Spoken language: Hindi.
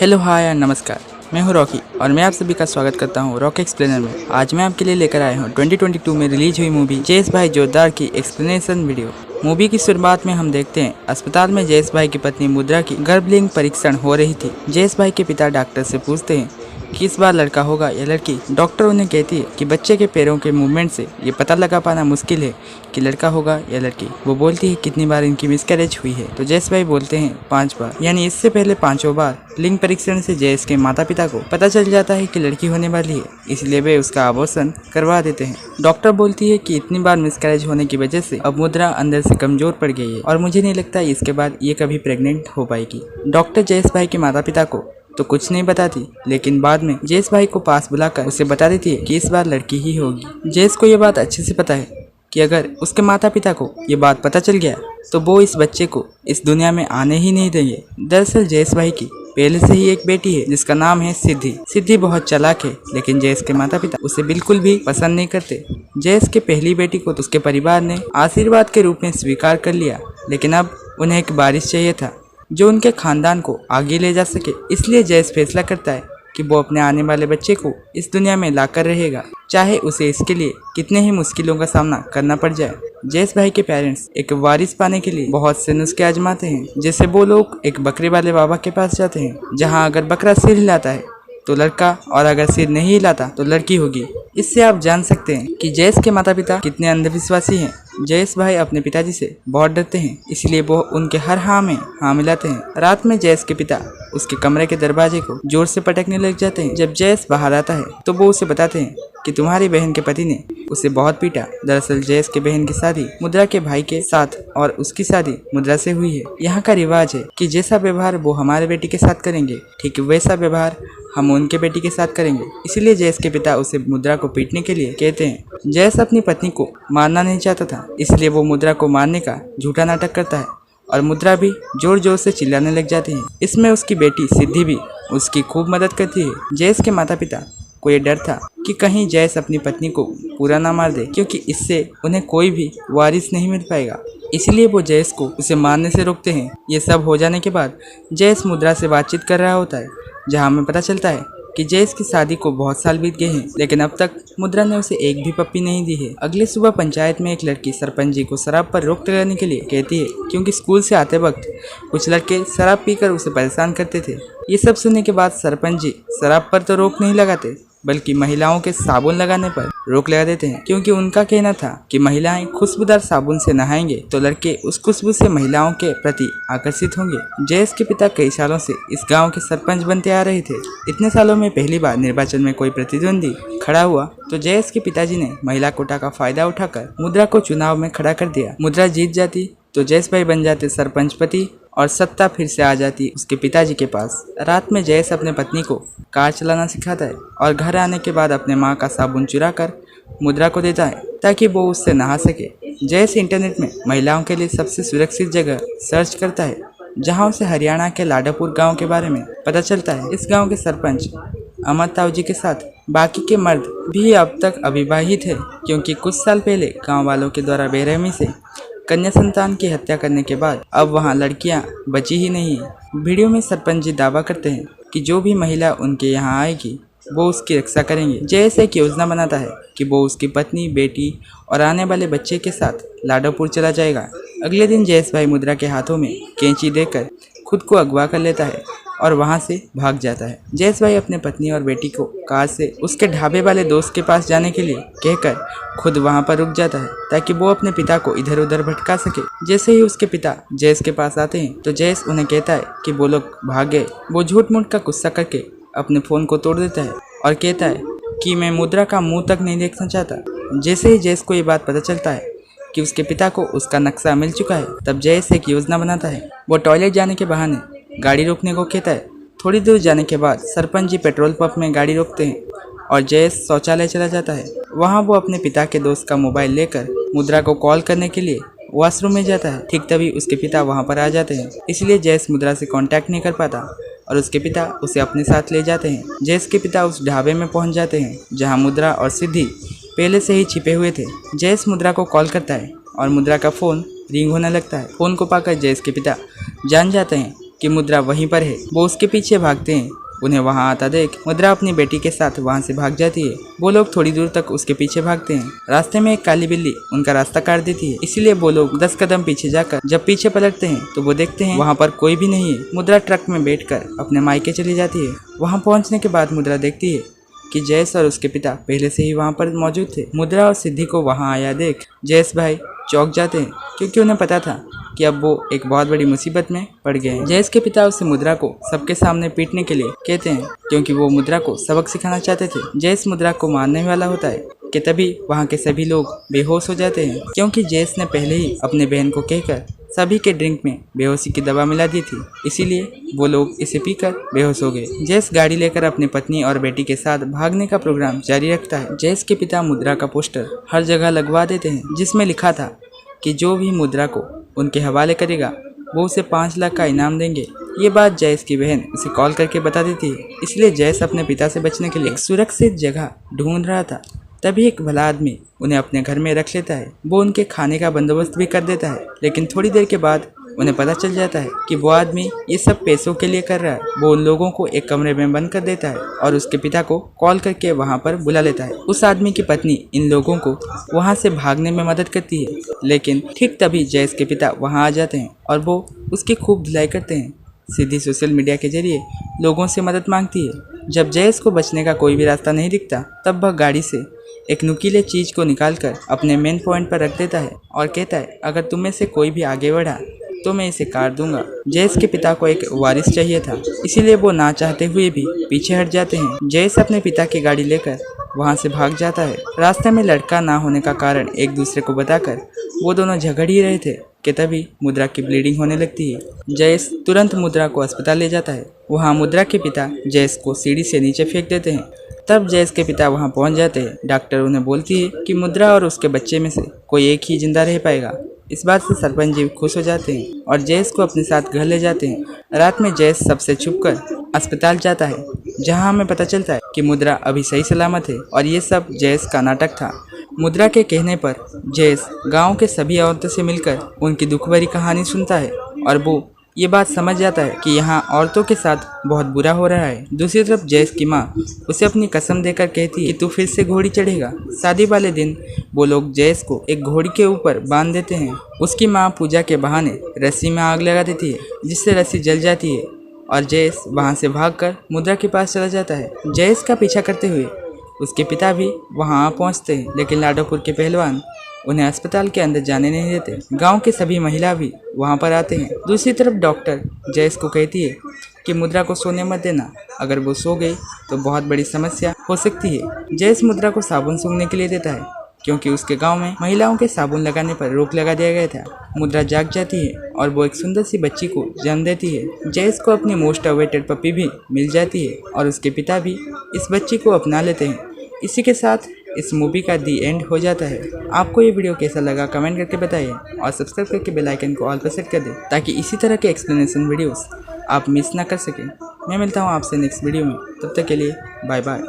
हेलो हाय एंड नमस्कार। मैं हूं रॉकी और मैं आप सभी का स्वागत करता हूं रॉकी एक्सप्लेनर में। आज मैं आपके लिए लेकर आया हूं 2022 में रिलीज हुई मूवी जयेश भाई जोरदार की एक्सप्लेनेशन वीडियो। मूवी की शुरुआत में हम देखते हैं अस्पताल में जयेश भाई की पत्नी मुद्रा की गर्भलिंग परीक्षण हो रही थी। जयेश भाई के पिता डॉक्टर से पूछते हैं कि इस बार लड़का होगा या लड़की। डॉक्टर उन्हें कहती है कि बच्चे के पैरों के मूवमेंट से ये पता लगा पाना मुश्किल है कि लड़का होगा या लड़की। वो बोलती है कितनी बार इनकी मिसकैरेज हुई है, तो जयेश भाई बोलते हैं 5 बार, यानी इससे पहले 5 बार लिंग परीक्षण से जयेश के माता पिता को पता चल जाता है कि लड़की होने वाली है, इसलिए वे उसका अबॉर्शन करवा देते हैं। डॉक्टर बोलती है कि इतनी बार मिसकैरेज होने की वजह से अब मुद्रा अंदर से कमजोर पड़ गई है और मुझे नहीं लगता इसके बाद ये कभी प्रेग्नेंट हो पाएगी। डॉक्टर जयेश भाई के माता पिता को तो कुछ नहीं बताती, लेकिन बाद में जयेश भाई को पास बुलाकर उसे बता देती है कि इस बार लड़की ही होगी। जयेश को ये बात अच्छे से पता है कि अगर उसके माता पिता को ये बात पता चल गया तो वो इस बच्चे को इस दुनिया में आने ही नहीं देंगे। दरअसल जयेश भाई की पहले से ही एक बेटी है जिसका नाम है सिद्धि। सिद्धि बहुत चालाक है, लेकिन जयेश के माता पिता उसे बिल्कुल भी पसंद नहीं करते। जयेश के पहली बेटी को तो उसके परिवार ने आशीर्वाद के रूप में स्वीकार कर लिया, लेकिन अब उन्हें एक वारिस चाहिए था जो उनके खानदान को आगे ले जा सके। इसलिए जयेश फैसला करता है कि वो अपने आने वाले बच्चे को इस दुनिया में लाकर रहेगा, चाहे उसे इसके लिए कितने ही मुश्किलों का सामना करना पड़ जाए। जयेश भाई के पेरेंट्स एक वारिस पाने के लिए बहुत से नुस्खे आजमाते हैं, जैसे वो लोग एक बकरे वाले बाबा के पास जाते हैं, जहां अगर बकरा सिर हिलाता है तो लड़का और अगर सिर नहीं हिलाता तो लड़की होगी। इससे आप जान सकते हैं कि जयेश के माता पिता कितने अंधविश्वासी हैं। जयेश भाई अपने पिताजी से बहुत डरते हैं, इसलिए वो उनके हर हाँ में हाँ मिलाते हैं। रात में जयेश के पिता उसके कमरे के दरवाजे को जोर से पटकने लग जाते हैं। जब जयेश बाहर आता है तो वो उसे बताते हैं कि तुम्हारी बहन के पति ने उसे बहुत पीटा। दरअसल जयेश के बहन की शादी मुद्रा के भाई के साथ और उसकी शादी मुद्रा से हुई है। यहाँ का रिवाज है कि जैसा व्यवहार वो हमारे बेटी के साथ करेंगे, ठीक वैसा व्यवहार हम उनके बेटी के साथ करेंगे। इसीलिए जयेश के पिता उसे मुद्रा को पीटने के लिए कहते हैं। जयेश अपनी पत्नी को मारना नहीं चाहता था, इसलिए वो मुद्रा को मारने का झूठा नाटक करता है और मुद्रा भी जोर जोर से चिल्लाने लग जाती है। इसमें उसकी बेटी सिद्धि भी उसकी खूब मदद करती है। जयेश के माता पिता को ये डर था कि कहीं जयेश अपनी पत्नी को पूरा ना मार दे, क्योंकि इससे उन्हें कोई भी वारिस नहीं मिल पाएगा। इसलिए वो जयेश को उसे मारने से रोकते हैं। ये सब हो जाने के बाद जयेश मुद्रा से बातचीत कर रहा होता है, जहां हमें पता चलता है कि जयेश की शादी को बहुत साल बीत गए हैं, लेकिन अब तक मुद्रा ने उसे एक भी पप्पी नहीं दी है। अगली सुबह पंचायत में एक लड़की सरपंच जी को शराब पर रोक लगाने के लिए कहती है, क्योंकि स्कूल से आते वक्त कुछ लड़के शराब पीकर उसे परेशान करते थे। ये सब सुनने के बाद सरपंच जी शराब पर तो रोक नहीं लगाते, बल्कि महिलाओं के साबुन लगाने पर रोक लगा देते हैं, क्योंकि उनका कहना था कि महिलाएं खुशबूदार साबुन से नहाएंगे तो लड़के उस खुशबू से महिलाओं के प्रति आकर्षित होंगे। जयेश के पिता कई सालों से इस गांव के सरपंच बनते आ रहे थे। इतने सालों में पहली बार निर्वाचन में कोई प्रतिद्वंदी खड़ा हुआ तो जयेश के पिताजी ने महिला कोटा का फायदा उठाकर मुद्रा को चुनाव में खड़ा कर दिया। मुद्रा जीत जाती तो जयेश भाई बन जाते सरपंच पति और सत्ता फिर से आ जाती उसके पिताजी के पास। रात में जयेश अपने पत्नी को कार चलाना सिखाता है और घर आने के बाद अपने माँ का साबुन चुरा कर मुद्रा को देता है ताकि वो उससे नहा सके। जयेश इंटरनेट में महिलाओं के लिए सबसे सुरक्षित जगह सर्च करता है, जहाँ उसे हरियाणा के लाडापुर गांव के बारे में पता चलता है। इस गांव के सरपंच अमर ताऊ जी के साथ बाकी के मर्द भी अब तक अविवाहित है, क्योंकि कुछ साल पहले गाँव वालों के द्वारा बेरहमी से कन्या संतान की हत्या करने के बाद अब वहां लड़कियां बची ही नहीं है। वीडियो में सरपंच जी दावा करते हैं कि जो भी महिला उनके यहां आएगी वो उसकी रक्षा करेंगे। जयेश एक योजना बनाता है कि वो उसकी पत्नी, बेटी और आने वाले बच्चे के साथ लाडोपुर चला जाएगा। अगले दिन जयेश भाई मुद्रा के हाथों में कैंची देकर खुद को अगवा कर लेता है और वहां से भाग जाता है। जयेश भाई अपने पत्नी और बेटी को कार से उसके ढाबे वाले दोस्त के पास जाने के लिए कहकर खुद वहां पर रुक जाता है, ताकि वो अपने पिता को इधर उधर भटका सके। जैसे ही उसके पिता जयेश के पास आते हैं तो जयेश उन्हें कहता है कि वो लोग भाग गए। वो झूठ मूठ का गुस्सा करके अपने फोन को तोड़ देता है और कहता है कि मैं मुद्रा का मुंह तक नहीं देखना चाहता। जैसे ही जयेश को ये बात पता चलता है कि उसके पिता को उसका नक्शा मिल चुका है, तब जयेश एक योजना बनाता है। वो टॉयलेट जाने के बहाने गाड़ी रोकने को कहता है। थोड़ी दूर जाने के बाद सरपंच जी पेट्रोल पंप में गाड़ी रोकते हैं और जयेश शौचालय चला जाता है। वहां वो अपने पिता के दोस्त का मोबाइल लेकर मुद्रा को कॉल करने के लिए वॉशरूम में जाता है। ठीक तभी उसके पिता वहां पर आ जाते हैं, इसलिए जयेश मुद्रा से कांटेक्ट नहीं कर पाता और उसके पिता उसे अपने साथ ले जाते हैं। जयेश के पिता उस ढाबे में पहुंच जाते हैं जहां मुद्रा और सिद्धि पहले से ही छिपे हुए थे। जयेश मुद्रा को कॉल करता है और मुद्रा का फोन रिंग होने लगता है। फोन को पाकर जयेश के पिता जान जाते हैं कि मुद्रा वहीं पर है। वो उसके पीछे भागते हैं। उन्हें वहां आता देख मुद्रा अपनी बेटी के साथ वहां से भाग जाती है। वो लोग थोड़ी दूर तक उसके पीछे भागते हैं। रास्ते में एक काली बिल्ली उनका रास्ता काट देती है, इसीलिए वो लोग 10 कदम पीछे जाकर जब पीछे पलटते हैं तो वो देखते हैं वहां पर कोई भी नहीं है। मुद्रा ट्रक में बैठकर अपने मायके चली जाती है। वहां पहुंचने के बाद मुद्रा देखती है कि जयेश और उसके पिता पहले से ही वहां पर मौजूद थे। मुद्रा और सिद्धि को वहां आया देख जयेश भाई चौंक जाते हैं, क्योंकि उन्हें पता था कि अब वो एक बहुत बड़ी मुसीबत में पड़ गए हैं। जयेश के पिता उसे मुद्रा को सबके सामने पीटने के लिए कहते हैं, क्योंकि वो मुद्रा को सबक सिखाना चाहते थे। जयेश मुद्रा को मारने वाला होता है कि तभी वहाँ के सभी लोग बेहोश हो जाते हैं, क्योंकि जयेश ने पहले ही अपने बहन को कहकर सभी के ड्रिंक में बेहोशी की दवा मिला दी थी, इसीलिए वो लोग इसे पीकर बेहोश हो गए। जयेश गाड़ी लेकर अपनी पत्नी और बेटी के साथ भागने का प्रोग्राम जारी रखता है। जयेश के पिता मुद्रा का पोस्टर हर जगह लगवा देते हैं, जिसमें लिखा था कि जो भी मुद्रा को उनके हवाले करेगा वो उसे 5 लाख का इनाम देंगे। ये बात जयेश की बहन उसे कॉल करके बता देती है, इसलिए जयेश अपने पिता से बचने के लिए एक सुरक्षित जगह ढूंढ रहा था। तभी एक भला आदमी उन्हें अपने घर में रख लेता है। वो उनके खाने का बंदोबस्त भी कर देता है, लेकिन थोड़ी देर के बाद उन्हें पता चल जाता है कि वो आदमी ये सब पैसों के लिए कर रहा है। वो उन लोगों को एक कमरे में बंद कर देता है और उसके पिता को कॉल करके वहाँ पर बुला लेता है। उस आदमी की पत्नी इन लोगों को वहाँ से भागने में मदद करती है, लेकिन ठीक तभी जयेश के पिता वहाँ आ जाते हैं और वो उसकी खूब धुलाई करते हैं। सिद्धि सोशल मीडिया के जरिए लोगों से मदद मांगती है। जब जयेश को बचने का कोई भी रास्ता नहीं दिखता, तब वह गाड़ी से एक नुकीले चीज को निकालकर अपने मेन पॉइंट पर रख देता है और कहता है, अगर तुम में से कोई भी आगे बढ़ा तो मैं इसे काट दूंगा। जयेश के पिता को एक वारिस चाहिए था, इसीलिए वो ना चाहते हुए भी पीछे हट जाते हैं। जयेश अपने पिता की गाड़ी लेकर वहां से भाग जाता है। रास्ते में लड़का ना होने का कारण एक दूसरे को बताकर वो दोनों झगड़ ही रहे थे कि तभी मुद्रा की ब्लीडिंग होने लगती है। जयेश तुरंत मुद्रा को अस्पताल ले जाता है। वहाँ मुद्रा के पिता जयेश को सीढ़ी से नीचे फेंक देते हैं। तब जयेश के पिता वहां पहुंच जाते हैं। डॉक्टर उन्हें बोलती है कि मुद्रा और उसके बच्चे में से कोई एक ही जिंदा रह पाएगा। इस बात से सरपंच जी खुश हो जाते हैं और जयेश को अपने साथ घर ले जाते हैं। रात में जयेश सबसे छुपकर अस्पताल जाता है, जहां हमें पता चलता है कि मुद्रा अभी सही सलामत है और ये सब जयेश का नाटक था। मुद्रा के कहने पर जयेश गाँव के सभी औरतों से मिलकर उनकी दुख भरी कहानी सुनता है और वो ये बात समझ जाता है कि यहाँ औरतों के साथ बहुत बुरा हो रहा है। दूसरी तरफ जयेश की माँ उसे अपनी कसम देकर कहती है कि तू फिर से घोड़ी चढ़ेगा। शादी वाले दिन वो लोग जयेश को एक घोड़ी के ऊपर बांध देते हैं। उसकी माँ पूजा के बहाने रस्सी में आग लगा देती है, जिससे रस्सी जल जाती है और जयेश वहाँ से भागकर मुद्रा के पास चला जाता है। जयेश का पीछा करते हुए उसके पिता भी वहाँ आ पहुँचते हैं, लेकिन लाडोपुर के पहलवान उन्हें अस्पताल के अंदर जाने नहीं देते। गांव के सभी महिला भी वहां पर आते हैं। दूसरी तरफ डॉक्टर जयेश को कहती है कि मुद्रा को सोने मत देना, अगर वो सो गई तो बहुत बड़ी समस्या हो सकती है। जयेश मुद्रा को साबुन सूंघने के लिए देता है, क्योंकि उसके गांव में महिलाओं के साबुन लगाने पर रोक लगा दिया गया था। मुद्रा जाग जाती है और वो एक सुंदर सी बच्ची को जन्म देती है। जयेश को अपनी मोस्ट अवेटेड पपी भी मिल जाती है और उसके पिता भी इस बच्ची को अपना लेते हैं। इसी के साथ इस मूवी का दी एंड हो जाता है। आपको ये वीडियो कैसा लगा कमेंट करके बताइए और सब्सक्राइब करके बेल आइकन को ऑल पर सेट कर दें, ताकि इसी तरह के एक्सप्लेनेशन वीडियोस आप मिस ना कर सकें। मैं मिलता हूँ आपसे नेक्स्ट वीडियो में, तब तक के लिए बाय बाय।